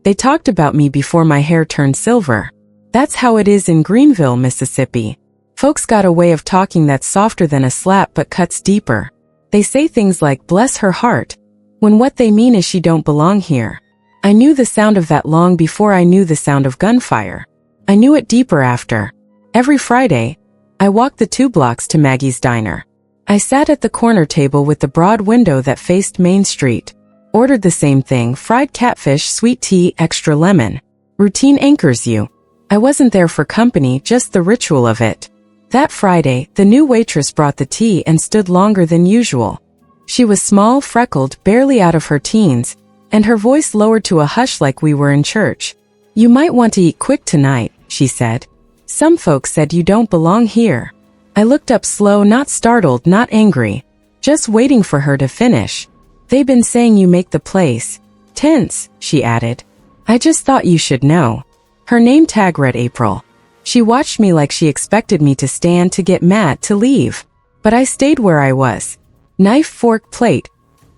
They talked about me before my hair turned silver. That's how it is in Greenville, Mississippi. Folks got a way of talking that's softer than a slap but cuts deeper. They say things like, bless her heart, when what they mean is she don't belong here. I knew the sound of that long before I knew the sound of gunfire. I knew it deeper after. Every Friday, I walked the 2 blocks to Maggie's Diner. I sat at the corner table with the broad window that faced Main Street. Ordered the same thing, fried catfish, sweet tea, extra lemon. Routine anchors you. I wasn't there for company, just the ritual of it. That Friday, the new waitress brought the tea and stood longer than usual. She was small, freckled, barely out of her teens, and her voice lowered to a hush like we were in church. You might want to eat quick tonight, she said. Some folks said you don't belong here. I looked up slow, not startled, not angry, just waiting for her to finish. They've been saying you make the place tense, she added. I just thought you should know. Her name tag read April. She watched me like she expected me to stand, to get mad, to leave. But I stayed where I was. Knife, fork, plate.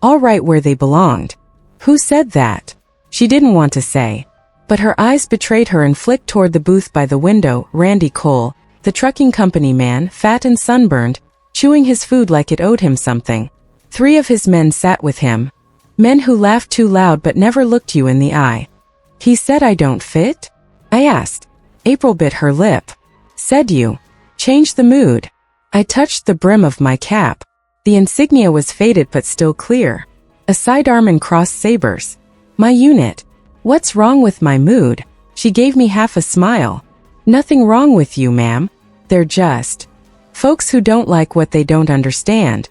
All right where they belonged. Who said that? She didn't want to say. But her eyes betrayed her and flicked toward the booth by the window. Randy Cole, the trucking company man, fat and sunburned, chewing his food like it owed him something. 3 of his men sat with him. Men who laughed too loud but never looked you in the eye. He said I don't fit? I asked. April bit her lip. Said you. Change the mood. I touched the brim of my cap. The insignia was faded but still clear. A sidearm and crossed sabers. My unit. What's wrong with my mood? She gave me half a smile. Nothing wrong with you, ma'am. They're just folks who don't like what they don't understand.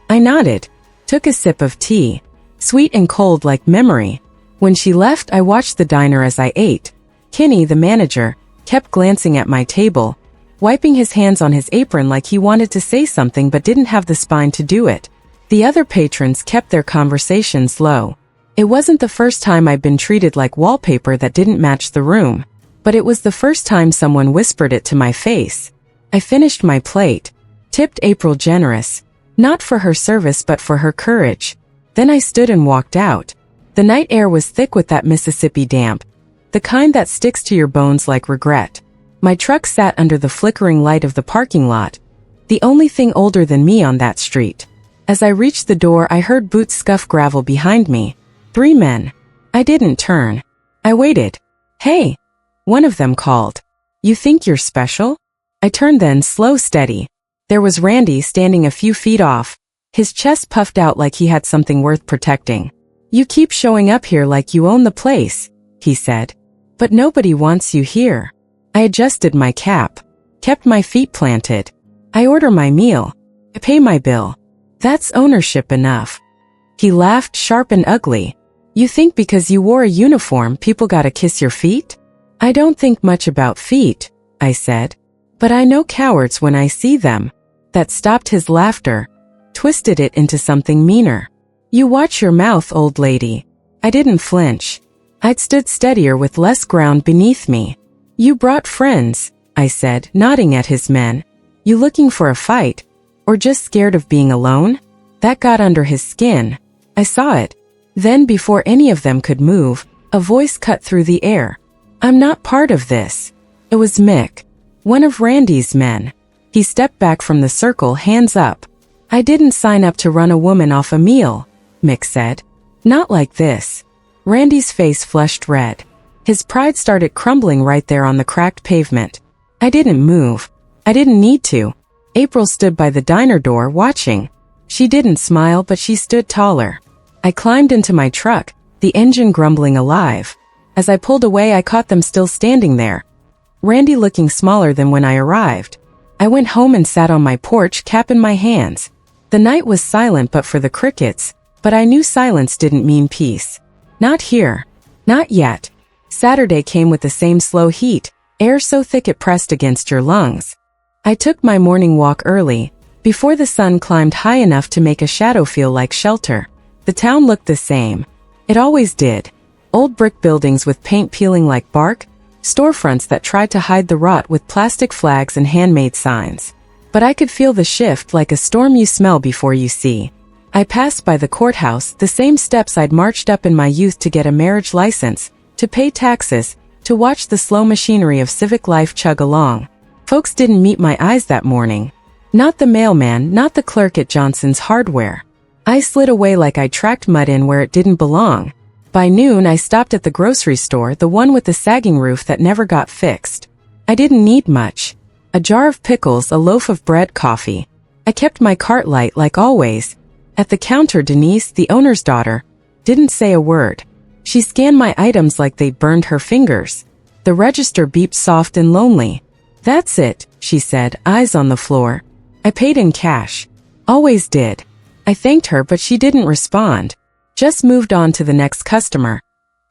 I nodded. Took a sip of tea. Sweet and cold like memory. When she left, I watched the diner as I ate. Kinney, the manager, kept glancing at my table, wiping his hands on his apron like he wanted to say something but didn't have the spine to do it. The other patrons kept their conversations low. It wasn't the first time I'd been treated like wallpaper that didn't match the room, but it was the first time someone whispered it to my face. I finished my plate, tipped April generous, not for her service but for her courage. Then I stood and walked out. The night air was thick with that Mississippi damp, the kind that sticks to your bones like regret. My truck sat under the flickering light of the parking lot, the only thing older than me on that street. As I reached the door, I heard boots scuff gravel behind me. 3 men. I didn't turn. I waited. Hey! One of them called. You think you're special? I turned then, slow, steady. There was Randy standing a few feet off, his chest puffed out like he had something worth protecting. You keep showing up here like you own the place, he said. But nobody wants you here. I adjusted my cap, kept my feet planted. I order my meal. I pay my bill. That's ownership enough. He laughed, sharp and ugly. You think because you wore a uniform people gotta kiss your feet? I don't think much about feet, I said. But I know cowards when I see them. That stopped his laughter, twisted it into something meaner. You watch your mouth, old lady. I didn't flinch. I'd stood steadier with less ground beneath me. You brought friends, I said, nodding at his men. You looking for a fight? Or just scared of being alone? That got under his skin. I saw it. Then before any of them could move, a voice cut through the air. I'm not part of this. It was Mick, one of Randy's men. He stepped back from the circle, hands up. I didn't sign up to run a woman off a meal, Mick said. Not like this. Randy's face flushed red. His pride started crumbling right there on the cracked pavement. I didn't move. I didn't need to. April stood by the diner door watching. She didn't smile, but she stood taller. I climbed into my truck, the engine grumbling alive. As I pulled away, I caught them still standing there. Randy looking smaller than when I arrived. I went home and sat on my porch, cap in my hands. The night was silent but for the crickets, but I knew silence didn't mean peace. Not here. Not yet. Saturday came with the same slow heat, air so thick it pressed against your lungs. I took my morning walk early, before the sun climbed high enough to make a shadow feel like shelter. The town looked the same. It always did. Old brick buildings with paint peeling like bark, storefronts that tried to hide the rot with plastic flags and handmade signs. But I could feel the shift like a storm you smell before you see. I passed by the courthouse, the same steps I'd marched up in my youth to get a marriage license, to pay taxes, to watch the slow machinery of civic life chug along. Folks didn't meet my eyes that morning. Not the mailman, not the clerk at Johnson's Hardware. I slid away like I tracked mud in where it didn't belong. By noon I stopped at the grocery store, the one with the sagging roof that never got fixed. I didn't need much. A jar of pickles, a loaf of bread, coffee. I kept my cart light like always. At the counter, Denise, the owner's daughter, didn't say a word. She scanned my items like they'd burned her fingers. The register beeped soft and lonely. "That's it," she said, eyes on the floor. I paid in cash. Always did. I thanked her, but she didn't respond. Just moved on to the next customer.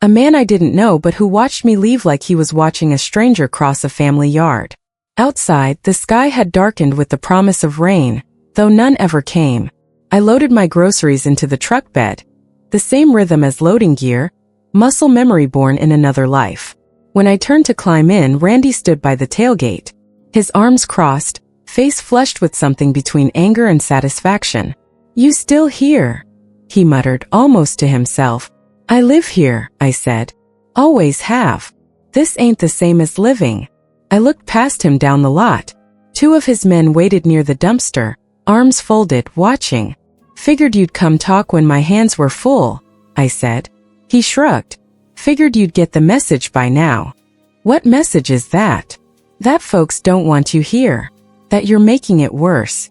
A man I didn't know but who watched me leave like he was watching a stranger cross a family yard. Outside, the sky had darkened with the promise of rain, though none ever came. I loaded my groceries into the truck bed. The same rhythm as loading gear, muscle memory born in another life. When I turned to climb in, Randy stood by the tailgate. His arms crossed, face flushed with something between anger and satisfaction. "You still here?" he muttered, almost to himself. "I live here," I said. "Always have. This ain't the same as living." I looked past him down the lot. Two of his men waited near the dumpster, arms folded, watching. "Figured you'd come talk when my hands were full," I said. He shrugged. "Figured you'd get the message by now." "What message is that?" "That folks don't want you here. That you're making it worse."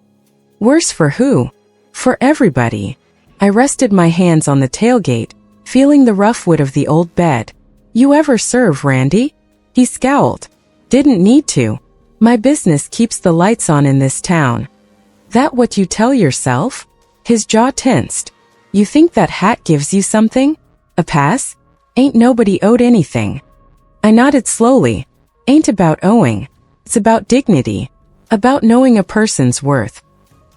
"Worse for who?" "For everybody." I rested my hands on the tailgate, feeling the rough wood of the old bed. "You ever serve, Randy?" He scowled. "Didn't need to. My business keeps the lights on in this town." "That what you tell yourself?" His jaw tensed. "You think that hat gives you something? A pass? Ain't nobody owed anything." I nodded slowly. "Ain't about owing. It's about dignity. About knowing a person's worth."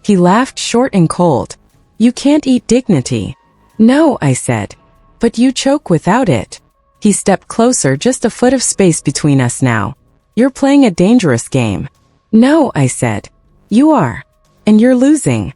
He laughed short and cold. "You can't eat dignity." "No," I said. "But you choke without it." He stepped closer, just a foot of space between us now. "You're playing a dangerous game." "No," I said. "You are. And you're losing."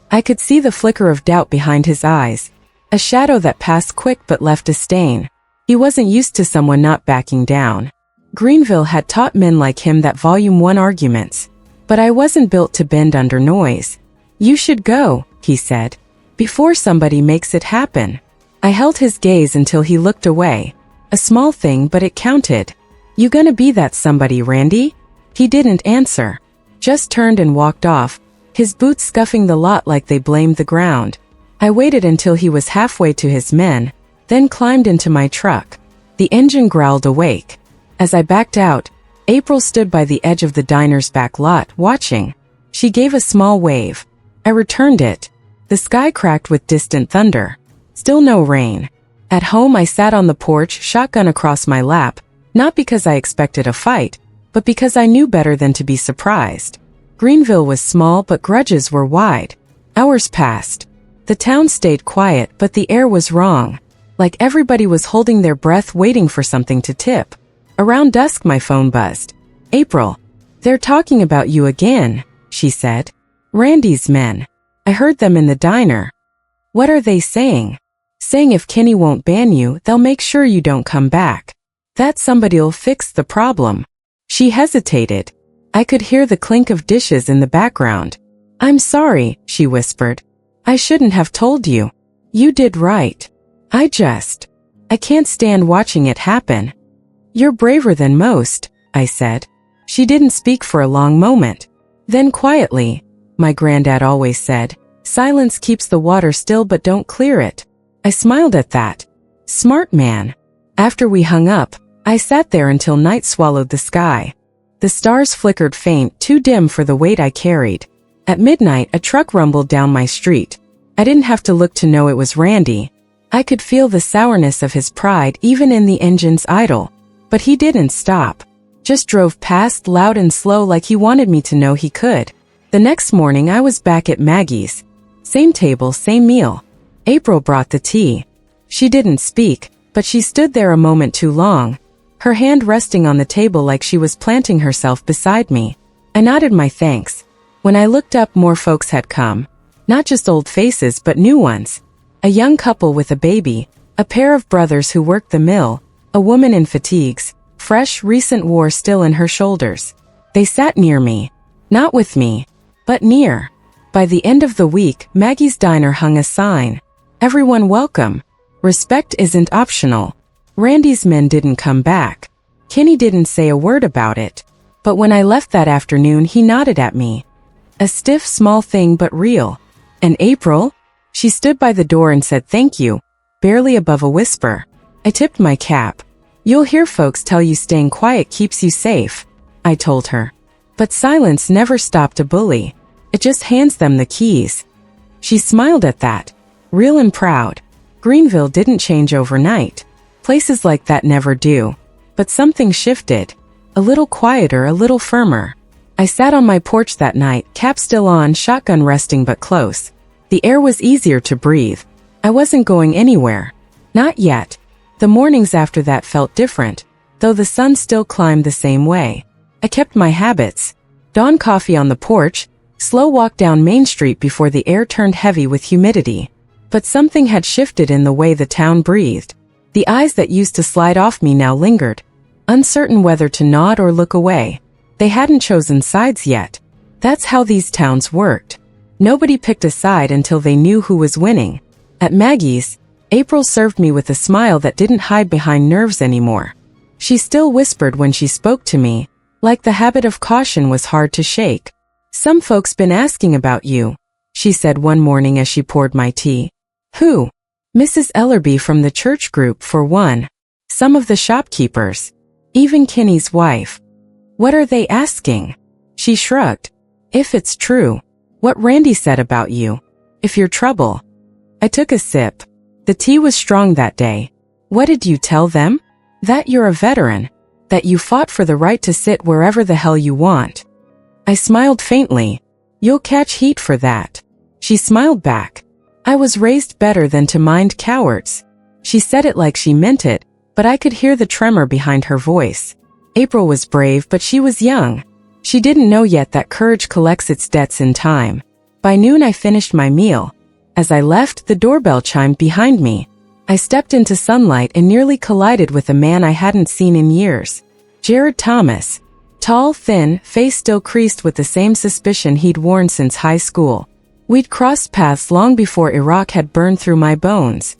I could see the flicker of doubt behind his eyes, a shadow that passed quick but left a stain. He wasn't used to someone not backing down. Greenville had taught men like him that volume 1 arguments. But I wasn't built to bend under noise. "You should go," he said, "before somebody makes it happen." I held his gaze until he looked away. A small thing, but it counted. "You gonna be that somebody, Randy?" He didn't answer. Just turned and walked off, his boots scuffing the lot like they blamed the ground. I waited until he was halfway to his men, then climbed into my truck. The engine growled awake. As I backed out, April stood by the edge of the diner's back lot, watching. She gave a small wave. I returned it. The sky cracked with distant thunder. Still no rain. At home I sat on the porch, shotgun across my lap, not because I expected a fight, but because I knew better than to be surprised. Greenville was small, but grudges were wide. Hours passed. The town stayed quiet, but the air was wrong. Like everybody was holding their breath, waiting for something to tip. Around dusk my phone buzzed. "April, they're talking about you again," she said. "Randy's men. I heard them in the diner." "What are they saying?" "Saying if Kenny won't ban you, they'll make sure you don't come back. That somebody'll fix the problem." She hesitated. I could hear the clink of dishes in the background. "I'm sorry," she whispered. "I shouldn't have told you. You did right. I can't stand watching it happen." "You're braver than most," I said. She didn't speak for a long moment. Then quietly, my granddad always said, "Silence keeps the water still, but don't clear it." I smiled at that. Smart man. After we hung up, I sat there until night swallowed the sky. The stars flickered faint, too dim for the weight I carried. At midnight, a truck rumbled down my street. I didn't have to look to know it was Randy. I could feel the sourness of his pride even in the engine's idle. But he didn't stop. Just drove past, loud and slow, like he wanted me to know he could. The next morning I was back at Maggie's. Same table, same meal. April brought the tea. She didn't speak, but she stood there a moment too long, her hand resting on the table like she was planting herself beside me. I nodded my thanks. When I looked up, more folks had come. Not just old faces, but new ones. A young couple with a baby, a pair of brothers who worked the mill, A woman in fatigues, fresh recent war still in her shoulders. They sat near me. Not with me, but near. By the end of the week, Maggie's diner hung a sign. Everyone welcome. Respect isn't optional. Randy's men didn't come back. Kenny didn't say a word about it. But when I left that afternoon, he nodded at me. A stiff, small thing but real. And April? She stood by the door and said thank you, barely above a whisper. I tipped my cap. You'll hear folks tell you staying quiet keeps you safe, I told her. But silence never stopped a bully. It just hands them the keys. She smiled at that, real and proud. Greenville didn't change overnight. Places like that never do. But something shifted. A little quieter, a little firmer. I sat on my porch that night, cap still on, shotgun resting but close. The air was easier to breathe. I wasn't going anywhere. Not yet. The mornings after that felt different, though the sun still climbed the same way. I kept my habits. Dawn coffee on the porch, slow walk down Main Street before the air turned heavy with humidity. But something had shifted in the way the town breathed. The eyes that used to slide off me now lingered, uncertain whether to nod or look away. They hadn't chosen sides yet. That's how these towns worked. Nobody picked a side until they knew who was winning. At Maggie's, April served me with a smile that didn't hide behind nerves anymore. She still whispered when she spoke to me, like the habit of caution was hard to shake. Some folks been asking about you, she said one morning as she poured my tea. Who? Mrs. Ellerby from the church group for one. Some of the shopkeepers. Even Kenny's wife. What are they asking? She shrugged. If it's true. What Randy said about you. If you're trouble. I took a sip. The tea was strong that day. What did you tell them? That you're a veteran. That you fought for the right to sit wherever the hell you want. I smiled faintly. You'll catch heat for that. She smiled back. I was raised better than to mind cowards. She said it like she meant it, but I could hear the tremor behind her voice. April was brave, but she was young. She didn't know yet that courage collects its debts in time. By noon I finished my meal. As I left, the doorbell chimed behind me. I stepped into sunlight and nearly collided with a man I hadn't seen in years. Jared Thomas. Tall, thin, face still creased with the same suspicion he'd worn since high school. We'd crossed paths long before Iraq had burned through my bones.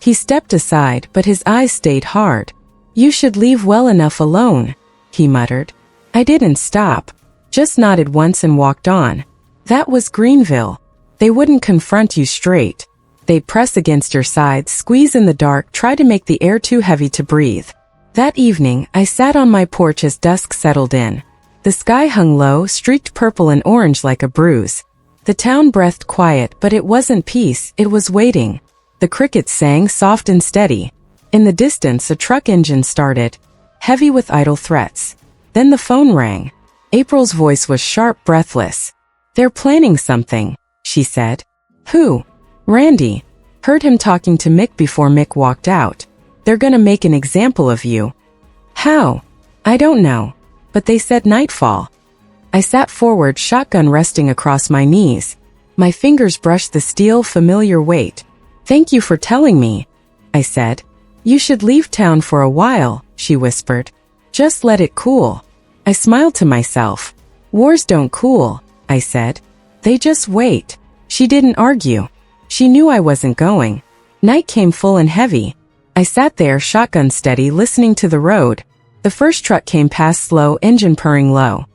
He stepped aside, but his eyes stayed hard. You should leave well enough alone, he muttered. I didn't stop. Just nodded once and walked on. That was Greenville. They wouldn't confront you straight. They'd press against your sides, squeeze in the dark, try to make the air too heavy to breathe. That evening, I sat on my porch as dusk settled in. The sky hung low, streaked purple and orange like a bruise. The town breathed quiet, but it wasn't peace, it was waiting. The crickets sang soft and steady. In the distance, a truck engine started, heavy with idle threats. Then the phone rang. April's voice was sharp, breathless. They're planning something, she said. Who? Randy. Heard him talking to Mick before Mick walked out. They're gonna make an example of you. How? I don't know. But they said nightfall. I sat forward, shotgun resting across my knees. My fingers brushed the steel, familiar weight. Thank you for telling me, I said. You should leave town for a while, she whispered. Just let it cool. I smiled to myself. Wars don't cool, I said. They just wait. She didn't argue. She knew I wasn't going. Night came full and heavy. I sat there, shotgun steady, listening to the road. The first truck came past, slow, engine purring low.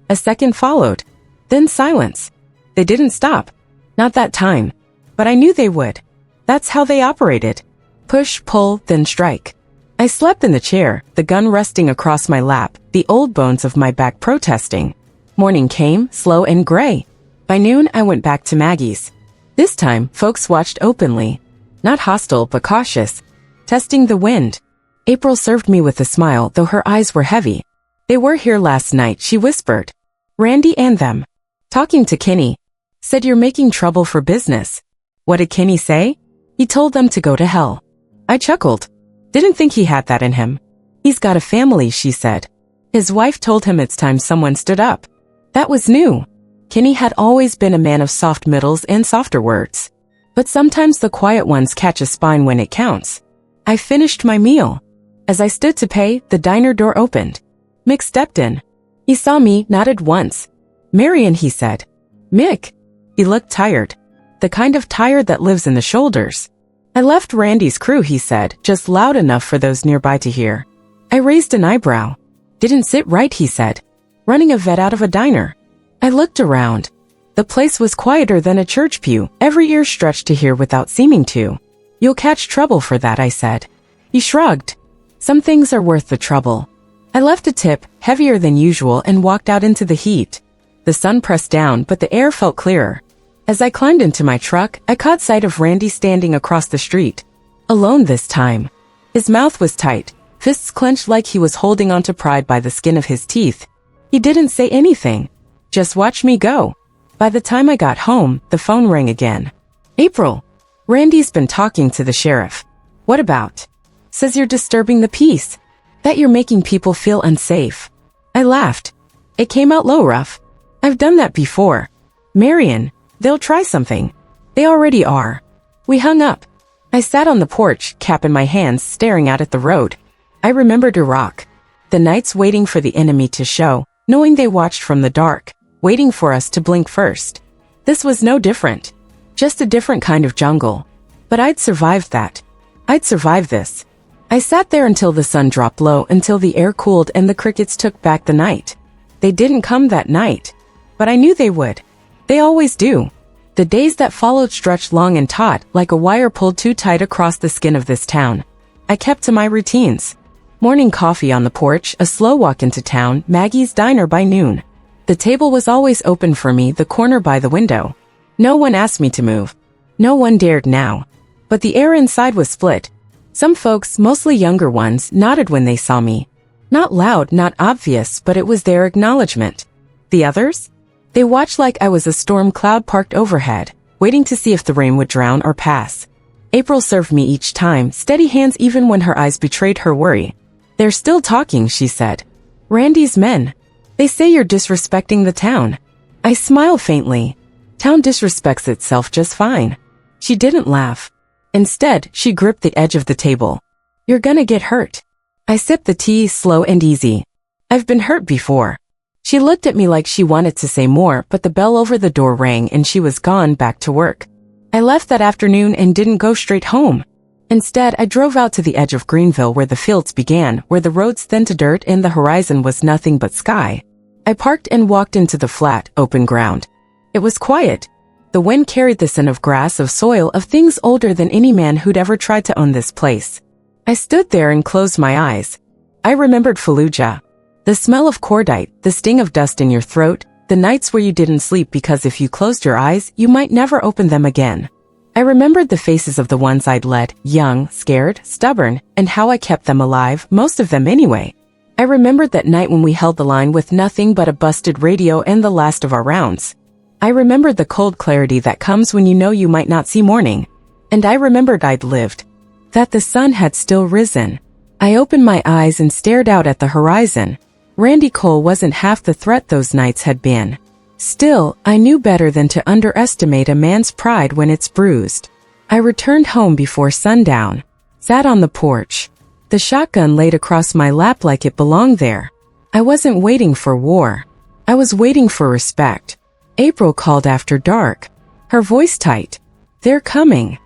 A second followed. Then silence. They didn't stop. Not that time. But I knew they would. That's how they operated. Push, pull, then strike. I slept in the chair, the gun resting across my lap, the old bones of my back protesting. Morning came, slow and gray. By noon, I went back to Maggie's. This time, folks watched openly. Not hostile, but cautious. Testing the wind. April served me with a smile, though her eyes were heavy. They were here last night, she whispered. Randy and them. Talking to Kenny. Said you're making trouble for business. What did Kenny say? He told them to go to hell. I chuckled. Didn't think he had that in him. He's got a family, she said. His wife told him it's time someone stood up. That was new. Kenny had always been a man of soft middles and softer words. But sometimes the quiet ones catch a spine when it counts. I finished my meal. As I stood to pay, the diner door opened. Mick stepped in. He saw me, nodded once. "Marion," he said. "Mick." He looked tired. The kind of tired that lives in the shoulders. "I left Randy's crew," he said, just loud enough for those nearby to hear. I raised an eyebrow. "Didn't sit right," he said. "Running a vet out of a diner." I looked around. The place was quieter than a church pew, every ear stretched to hear without seeming to. "You'll catch trouble for that," I said. He shrugged. "Some things are worth the trouble." I left a tip, heavier than usual, and walked out into the heat. The sun pressed down, but the air felt clearer. As I climbed into my truck, I caught sight of Randy standing across the street. Alone this time. His mouth was tight, fists clenched like he was holding onto pride by the skin of his teeth. He didn't say anything. Just watched me go. By the time I got home, the phone rang again. "April, Randy's been talking to the sheriff." "What about?" "Says you're disturbing the peace. That you're making people feel unsafe." I laughed. It came out low rough. "I've done that before. Marion, they'll try something." "They already are." We hung up. I sat on the porch, cap in my hands, staring out at the road. I remembered Iraq. The nights waiting for the enemy to show, knowing they watched from the dark, waiting for us to blink first. This was no different. Just a different kind of jungle. But I'd survived that. I'd survived this. I sat there until the sun dropped low, until the air cooled and the crickets took back the night. They didn't come that night. But I knew they would. They always do. The days that followed stretched long and taut, like a wire pulled too tight across the skin of this town. I kept to my routines. Morning coffee on the porch, a slow walk into town, Maggie's diner by noon. The table was always open for me, the corner by the window. No one asked me to move. No one dared now. But the air inside was split. Some folks, mostly younger ones, nodded when they saw me. Not loud, not obvious, but it was their acknowledgement. The others? They watched like I was a storm cloud parked overhead, waiting to see if the rain would drown or pass. April served me each time, steady hands even when her eyes betrayed her worry. "They're still talking," she said. "Randy's men. They say you're disrespecting the town." I smiled faintly. "Town disrespects itself just fine." She didn't laugh. Instead, she gripped the edge of the table. "You're gonna get hurt." I sipped the tea, slow and easy. "I've been hurt before." She looked at me like she wanted to say more, but the bell over the door rang and she was gone back to work. I left that afternoon and didn't go straight home. Instead, I drove out to the edge of Greenville where the fields began, where the roads thinned to dirt and the horizon was nothing but sky. I parked and walked into the flat, open ground. It was quiet. The wind carried the scent of grass, of soil, of things older than any man who'd ever tried to own this place. I stood there and closed my eyes. I remembered Fallujah. The smell of cordite, the sting of dust in your throat, the nights where you didn't sleep because if you closed your eyes, you might never open them again. I remembered the faces of the ones I'd led, young, scared, stubborn, and how I kept them alive, most of them anyway. I remembered that night when we held the line with nothing but a busted radio and the last of our rounds. I remembered the cold clarity that comes when you know you might not see morning. And I remembered I'd lived. That the sun had still risen. I opened my eyes and stared out at the horizon. Randy Cole wasn't half the threat those nights had been. Still, I knew better than to underestimate a man's pride when it's bruised. I returned home before sundown. Sat on the porch. The shotgun laid across my lap like it belonged there. I wasn't waiting for war. I was waiting for respect. April called after dark. Her voice tight. "They're coming."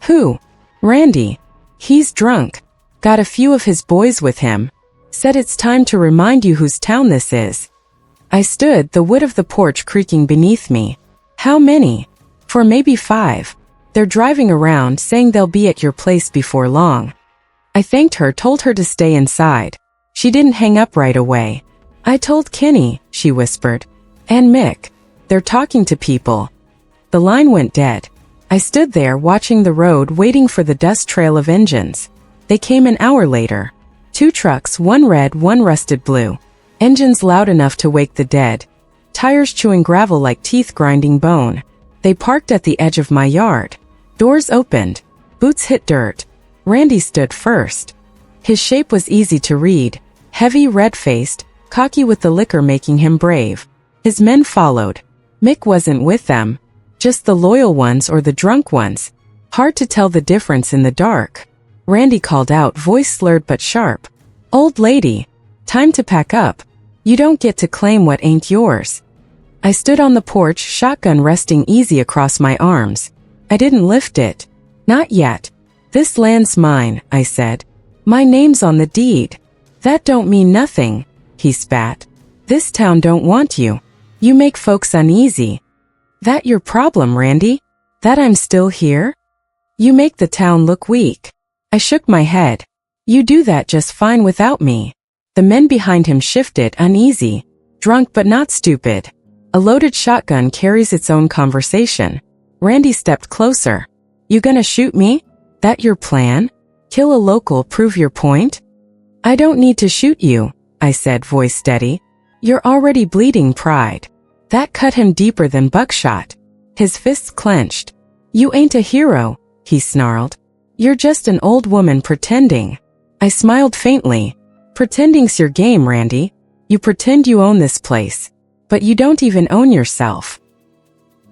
"Who?" "Randy. He's drunk. Got a few of his boys with him. Said it's time to remind you whose town this is." I stood, the wood of the porch creaking beneath me. "How many?" "For maybe 5. They're driving around, saying they'll be at your place before long." I thanked her, told her to stay inside. She didn't hang up right away. "I told Kenny," she whispered. "And Mick. They're talking to people." The line went dead. I stood there, watching the road, waiting for the dust trail of engines. They came an hour later. 2 trucks, one red, one rusted blue. Engines loud enough to wake the dead. Tires chewing gravel like teeth grinding bone. They parked at the edge of my yard. Doors opened. Boots hit dirt. Randy stood first. His shape was easy to read. Heavy, red-faced, cocky with the liquor making him brave. His men followed. Mick wasn't with them. Just the loyal ones or the drunk ones. Hard to tell the difference in the dark. Randy called out, voice slurred but sharp. Old lady, time to pack up. You don't get to claim what ain't yours. I stood on the porch, shotgun resting easy across my arms. I didn't lift it. Not yet. This land's mine, I said. My name's on the deed. That don't mean nothing, he spat. This town don't want you. You make folks uneasy. That your problem, Randy? That I'm still here? You make the town look weak. I shook my head. You do that just fine without me. The men behind him shifted, uneasy. Drunk but not stupid. A loaded shotgun carries its own conversation. Randy stepped closer. You gonna shoot me? That your plan? Kill a local, prove your point? I don't need to shoot you, I said, voice steady. You're already bleeding pride. That cut him deeper than buckshot. His fists clenched. You ain't a hero, he snarled. You're just an old woman pretending. I smiled faintly. Pretending's your game, Randy. You pretend you own this place. But you don't even own yourself.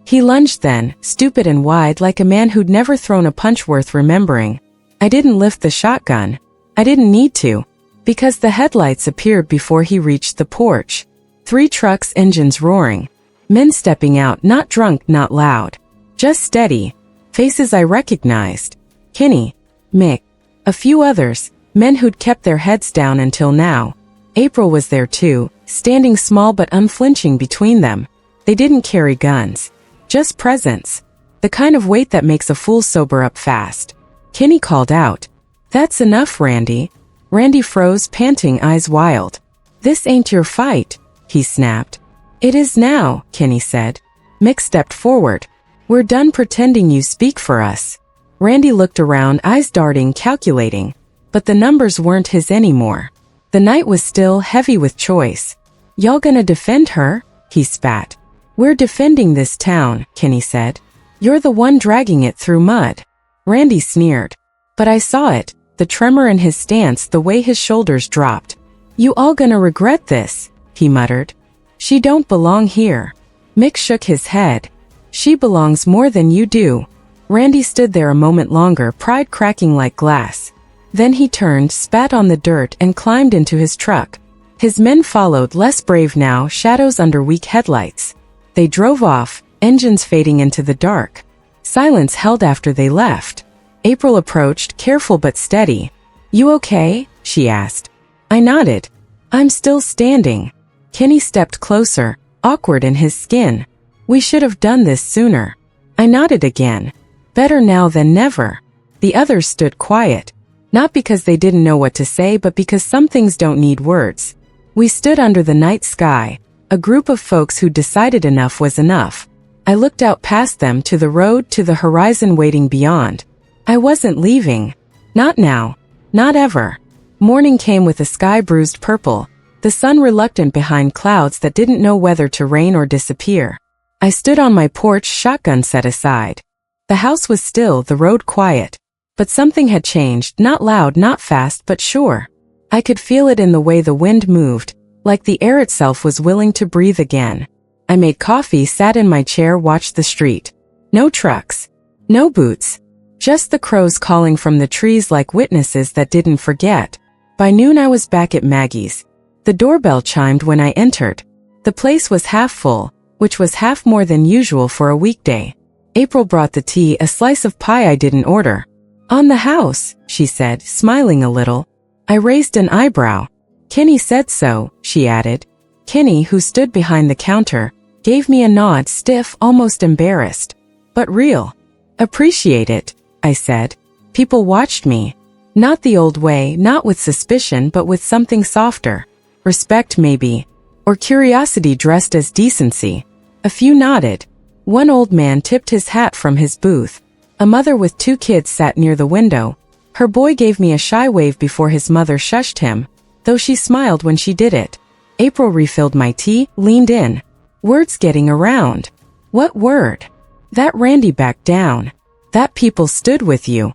He lunged then, stupid and wide like a man who'd never thrown a punch worth remembering. I didn't lift the shotgun. I didn't need to. Because the headlights appeared before he reached the porch. 3 trucks, engines roaring. Men stepping out, not drunk, not loud. Just steady. Faces I recognized. Kenny, Mick, a few others, men who'd kept their heads down until now. April was there too, standing small but unflinching between them. They didn't carry guns. Just presence. The kind of weight that makes a fool sober up fast. Kenny called out. That's enough, Randy. Randy froze, panting, eyes wild. This ain't your fight, he snapped. It is now, Kenny said. Mick stepped forward. We're done pretending you speak for us. Randy looked around, eyes darting, calculating. But the numbers weren't his anymore. The night was still, heavy with choice. Y'all gonna defend her? He spat. We're defending this town, Kenny said. You're the one dragging it through mud. Randy sneered. But I saw it, the tremor in his stance, the way his shoulders dropped. You all gonna regret this, he muttered. She don't belong here. Mick shook his head. She belongs more than you do. Randy stood there a moment longer, pride cracking like glass. Then he turned, spat on the dirt, and climbed into his truck. His men followed, less brave now, shadows under weak headlights. They drove off, engines fading into the dark. Silence held after they left. April approached, careful but steady. You okay? She asked. I nodded. I'm still standing. Kenny stepped closer, awkward in his skin. We should have done this sooner. I nodded again. Better now than never. The others stood quiet. Not because they didn't know what to say, but because some things don't need words. We stood under the night sky, a group of folks who decided enough was enough. I looked out past them to the road, to the horizon waiting beyond. I wasn't leaving. Not now. Not ever. Morning came with the sky bruised purple, the sun reluctant behind clouds that didn't know whether to rain or disappear. I stood on my porch, shotgun set aside. The house was still, the road quiet. But something had changed, not loud, not fast, but sure. I could feel it in the way the wind moved, like the air itself was willing to breathe again. I made coffee, sat in my chair, watched the street. No trucks. No boots. Just the crows calling from the trees like witnesses that didn't forget. By noon I was back at Maggie's. The doorbell chimed when I entered. The place was half full, which was half more than usual for a weekday. April brought the tea, a slice of pie I didn't order. On the house, she said, smiling a little. I raised an eyebrow. Kenny said so, she added. Kenny, who stood behind the counter, gave me a nod, stiff, almost embarrassed. But real. Appreciate it, I said. People watched me. Not the old way, not with suspicion, but with something softer. Respect maybe. Or curiosity dressed as decency. A few nodded. One old man tipped his hat from his booth. A mother with 2 kids sat near the window. Her boy gave me a shy wave before his mother shushed him, though she smiled when she did it. April refilled my tea, leaned in. Words getting around. What word? That Randy backed down. That people stood with you.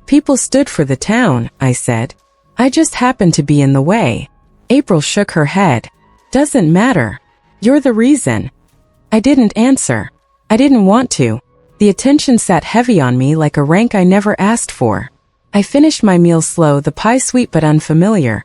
People stood for the town, I said. I just happened to be in the way. April shook her head. Doesn't matter. You're the reason. I didn't answer. I didn't want to. The attention sat heavy on me like a rank I never asked for. I finished my meal slow, the pie sweet but unfamiliar.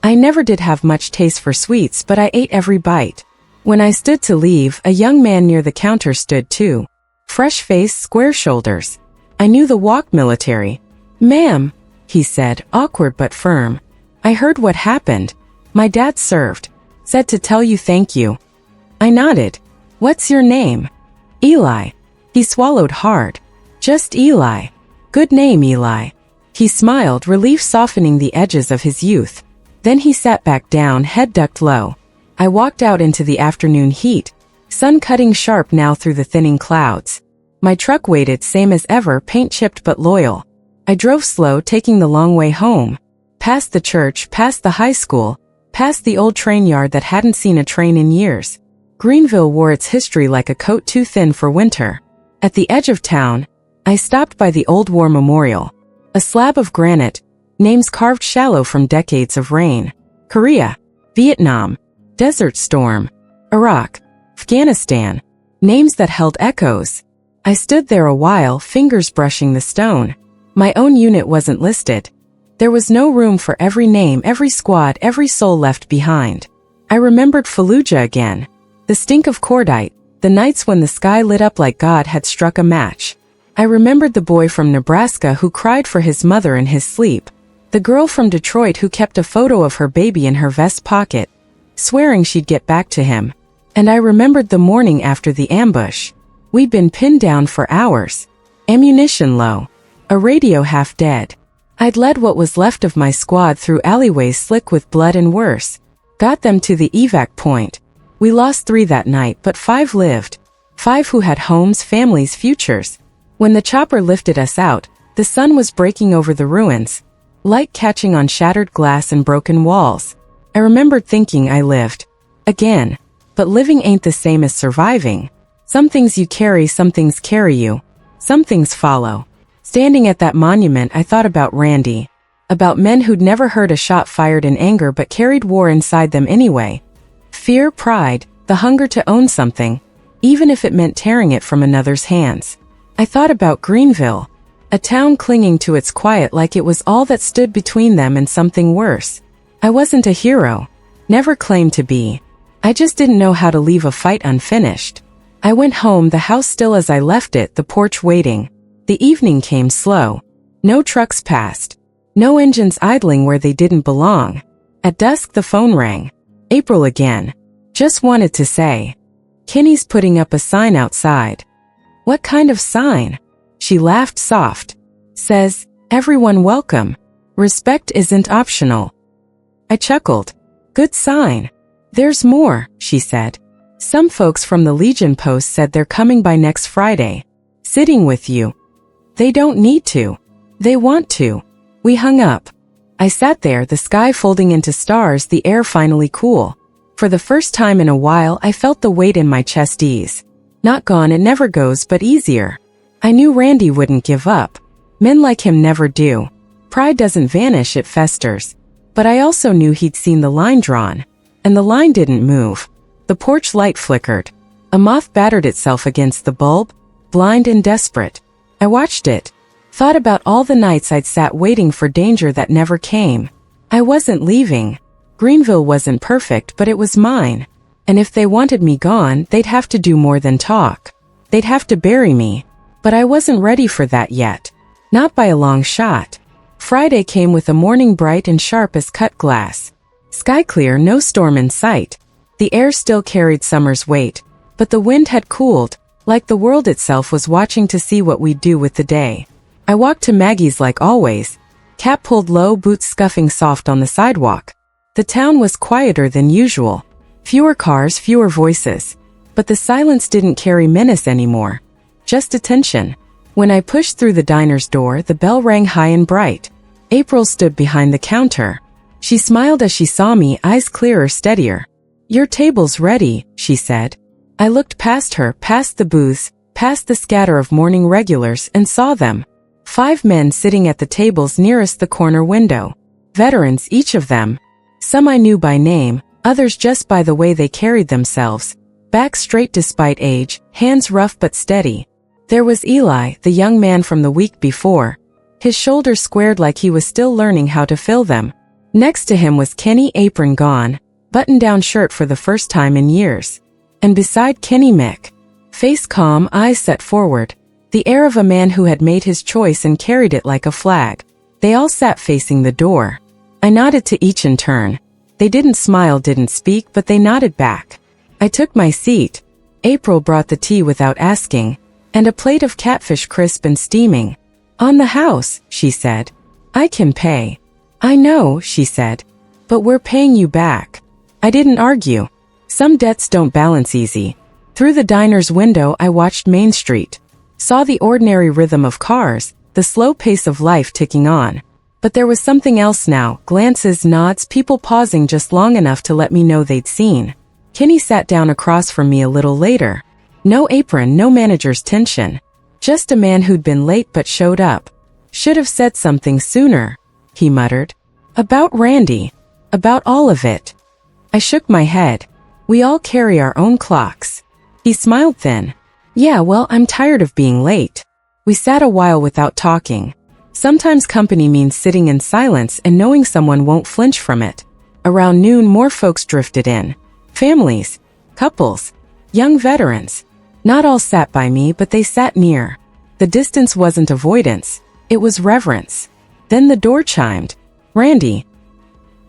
I never did have much taste for sweets, but I ate every bite. When I stood to leave, a young man near the counter stood too. Fresh face, square shoulders. I knew the walk military. "Ma'am," he said, awkward but firm. I heard what happened. My dad served. Said to tell you thank you. I nodded. "What's your name?" "Eli." He swallowed hard. "Just Eli. Good name, Eli." He smiled, relief softening the edges of his youth. Then he sat back down, head ducked low. I walked out into the afternoon heat, sun cutting sharp now through the thinning clouds. My truck waited, same as ever, paint-chipped but loyal. I drove slow, taking the long way home. Past the church, past the high school, past the old train yard that hadn't seen a train in years. Greenville wore its history like a coat too thin for winter. At the edge of town, I stopped by the old war memorial. A slab of granite, names carved shallow from decades of rain. Korea, Vietnam, Desert Storm, Iraq, Afghanistan. Names that held echoes. I stood there a while, fingers brushing the stone. My own unit wasn't listed. There was no room for every name, every squad, every soul left behind. I remembered Fallujah again. The stink of cordite, the nights when the sky lit up like God had struck a match. I remembered the boy from Nebraska who cried for his mother in his sleep. The girl from Detroit who kept a photo of her baby in her vest pocket, swearing she'd get back to him. And I remembered the morning after the ambush. We'd been pinned down for hours. Ammunition low. A radio half dead. I'd led what was left of my squad through alleyways slick with blood and worse. Got them to the evac point. We lost 3 that night, but 5 lived. 5 who had homes, families, futures. When the chopper lifted us out, the sun was breaking over the ruins, light catching on shattered glass and broken walls. I remembered thinking I lived. Again. But living ain't the same as surviving. Some things you carry, some things carry you. Some things follow. Standing at that monument, I thought about Randy. About men who'd never heard a shot fired in anger but carried war inside them anyway. Fear, pride, the hunger to own something, even if it meant tearing it from another's hands. I thought about Greenville, a town clinging to its quiet like it was all that stood between them and something worse. I wasn't a hero. Never claimed to be. I just didn't know how to leave a fight unfinished. I went home, the house still as I left it, the porch waiting. The evening came slow. No trucks passed. No engines idling where they didn't belong. At dusk the phone rang. April again. Just wanted to say. Kenny's putting up a sign outside. What kind of sign? She laughed soft. Says, everyone welcome. Respect isn't optional. I chuckled. Good sign. There's more, she said. Some folks from the Legion post said they're coming by next Friday. Sitting with you. They don't need to. They want to. We hung up. I sat there, the sky folding into stars, the air finally cool. For the first time in a while, I felt the weight in my chest ease. Not gone, it never goes, but easier. I knew Randy wouldn't give up. Men like him never do. Pride doesn't vanish, it festers. But I also knew he'd seen the line drawn. And the line didn't move. The porch light flickered. A moth battered itself against the bulb, blind and desperate. I watched it. Thought about all the nights I'd sat waiting for danger that never came. I wasn't leaving. Greenville wasn't perfect, but it was mine. And if they wanted me gone, they'd have to do more than talk. They'd have to bury me. But I wasn't ready for that yet. Not by a long shot. Friday came with a morning bright and sharp as cut glass. Sky clear, no storm in sight. The air still carried summer's weight, but the wind had cooled, like the world itself was watching to see what we'd do with the day. I walked to Maggie's like always, cap pulled low, boots scuffing soft on the sidewalk. The town was quieter than usual. Fewer cars, fewer voices. But the silence didn't carry menace anymore. Just attention. When I pushed through the diner's door, the bell rang high and bright. April stood behind the counter. She smiled as she saw me, eyes clearer, steadier. Your table's ready, she said. I looked past her, past the booths, past the scatter of morning regulars, and saw them. 5 men sitting at the tables nearest the corner window. Veterans, each of them. Some I knew by name, others just by the way they carried themselves. Back straight despite age, hands rough but steady. There was Eli, the young man from the week before. His shoulders squared like he was still learning how to fill them. Next to him was Kenny, apron gone, button-down shirt for the first time in years. And beside Kenny, Mick. Face calm, eyes set forward. The air of a man who had made his choice and carried it like a flag. They all sat facing the door. I nodded to each in turn. They didn't smile, didn't speak, but they nodded back. I took my seat. April brought the tea without asking, and a plate of catfish crisp and steaming. On the house, she said. I can pay. I know, she said. But we're paying you back. I didn't argue. Some debts don't balance easy. Through the diner's window I watched Main Street. Saw the ordinary rhythm of cars, the slow pace of life ticking on. But there was something else now, glances, nods, people pausing just long enough to let me know they'd seen. Kenny sat down across from me a little later. No apron, no manager's tension. Just a man who'd been late but showed up. Should have said something sooner, he muttered. About Randy. About all of it. I shook my head. We all carry our own clocks. He smiled thin. Yeah, well, I'm tired of being late. We sat a while without talking. Sometimes company means sitting in silence and knowing someone won't flinch from it. Around noon, more folks drifted in. Families, couples, young veterans. Not all sat by me, but they sat near. The distance wasn't avoidance, it was reverence. Then the door chimed. Randy.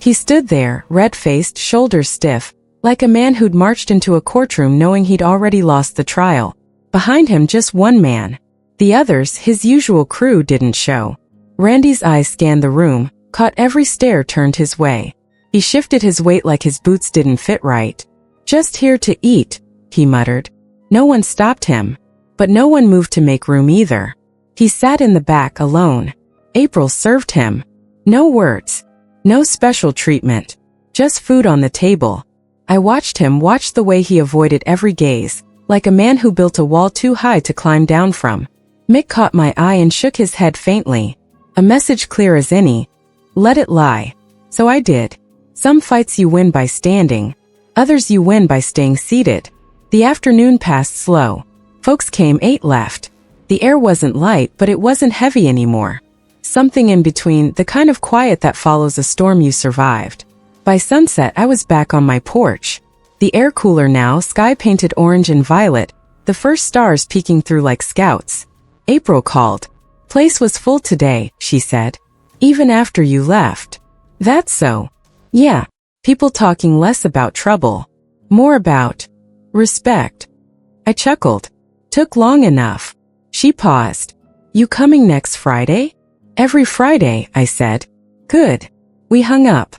He stood there, red-faced, shoulders stiff, like a man who'd marched into a courtroom knowing he'd already lost the trial. Behind him, just one man. The others, his usual crew, didn't show. Randy's eyes scanned the room, caught every stare turned his way. He shifted his weight like his boots didn't fit right. Just here to eat, he muttered. No one stopped him. But no one moved to make room either. He sat in the back alone. April served him. No words. No special treatment. Just food on the table. I watched him, watched the way he avoided every gaze, like a man who built a wall too high to climb down from. Mick caught my eye and shook his head faintly. A message clear as any. Let it lie. So I did. Some fights you win by standing. Others you win by staying seated. The afternoon passed slow. Folks came, ate, left. The air wasn't light, but it wasn't heavy anymore. Something in between, the kind of quiet that follows a storm you survived. By sunset, I was back on my porch. The air cooler now, sky painted orange and violet, the first stars peeking through like scouts. April called. Place was full today, she said. Even after you left. That's so. Yeah. People talking less about trouble. More about respect. I chuckled. Took long enough. She paused. You coming next Friday? Every Friday, I said. Good. We hung up.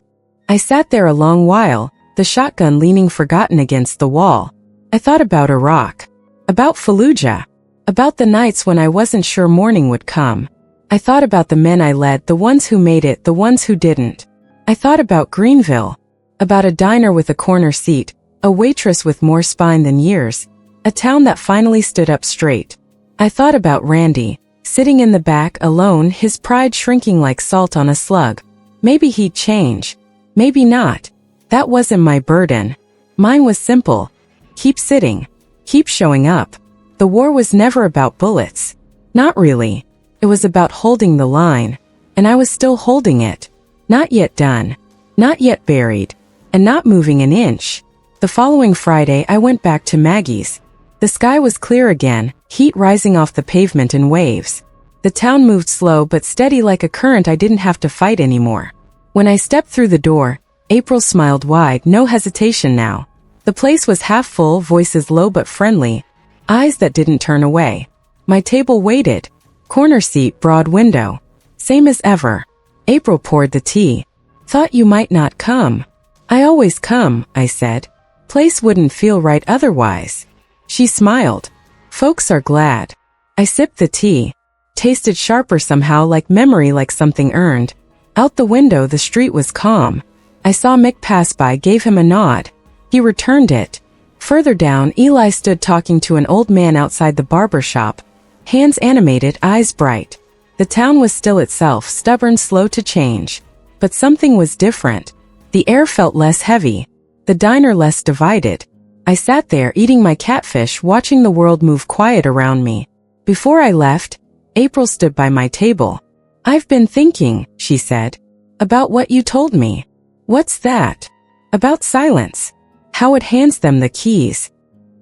I sat there a long while, the shotgun leaning forgotten against the wall. I thought about Iraq. About Fallujah. About the nights when I wasn't sure morning would come. I thought about the men I led, the ones who made it, the ones who didn't. I thought about Greenville. About a diner with a corner seat, a waitress with more spine than years, a town that finally stood up straight. I thought about Randy, sitting in the back alone, his pride shrinking like salt on a slug. Maybe he'd change. Maybe not. That wasn't my burden. Mine was simple. Keep sitting. Keep showing up. The war was never about bullets. Not really. It was about holding the line. And I was still holding it. Not yet done. Not yet buried. And not moving an inch. The following Friday I went back to Maggie's. The sky was clear again, heat rising off the pavement in waves. The town moved slow but steady like a current I didn't have to fight anymore. When I stepped through the door, April smiled wide, no hesitation now. The place was half full, voices low but friendly, eyes that didn't turn away. My table waited. Corner seat, broad window. Same as ever. April poured the tea. Thought you might not come. I always come, I said. Place wouldn't feel right otherwise. She smiled. Folks are glad. I sipped the tea. Tasted sharper somehow, like memory, like something earned. Out the window the street was calm. I saw Mick pass by, gave him a nod. He returned it. Further down, Eli stood talking to an old man outside the barber shop. Hands animated, eyes bright. The town was still itself, stubborn, slow to change. But something was different. The air felt less heavy. The diner less divided. I sat there eating my catfish, watching the world move quiet around me. Before I left, April stood by my table. I've been thinking, she said. About what you told me. What's that? About silence. How it hands them the keys.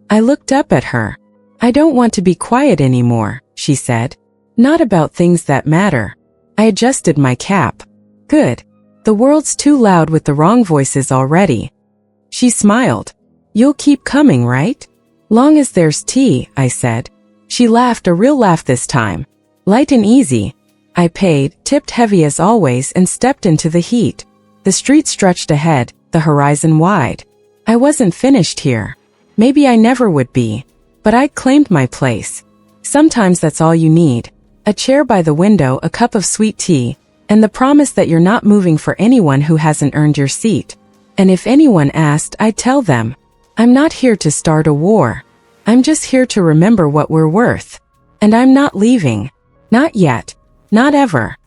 I looked up at her. I don't want to be quiet anymore, she said. Not about things that matter. I adjusted my cap. Good. The world's too loud with the wrong voices already. She smiled. You'll keep coming, right? Long as there's tea, I said. She laughed, a real laugh this time. Light and easy. I paid, tipped heavy as always, and stepped into the heat. The street stretched ahead, the horizon wide. I wasn't finished here. Maybe I never would be. But I'd claimed my place. Sometimes that's all you need. A chair by the window, a cup of sweet tea, and the promise that you're not moving for anyone who hasn't earned your seat. And if anyone asked, I'd tell them, I'm not here to start a war. I'm just here to remember what we're worth. And I'm not leaving. Not yet. Not ever.